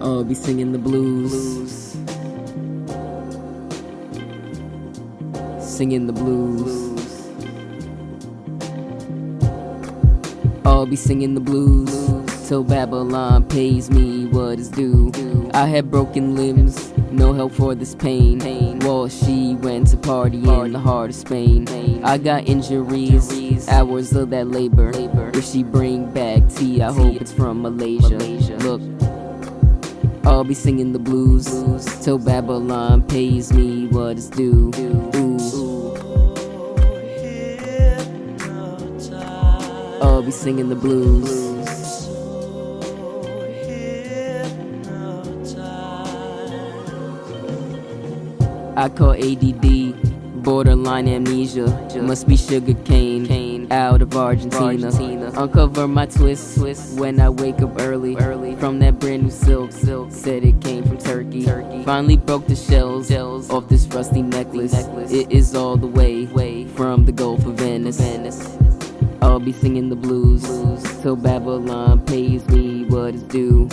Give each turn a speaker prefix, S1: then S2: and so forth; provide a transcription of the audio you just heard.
S1: I'll be singing the blues. Singing the blues. I'll be singing the blues till Babylon pays me what is due. I had broken limbs, no help for this pain. While she went to party in the heart of Spain. I got injuries, hours of that labor. If she bring back tea, I hope it's from Malaysia. Look, I'll be singing the blues till Babylon pays me what is due. I'll be singing the blues. I call ADD, borderline amnesia. Must be sugar cane, out of Argentina. Uncover my twist when I wake up early. From that brand new silk, said it came from Turkey. Finally broke the shells off this rusty necklace. It is all the way from the Gulf of Venice. I'll be singing the blues till Babylon pays me what is due.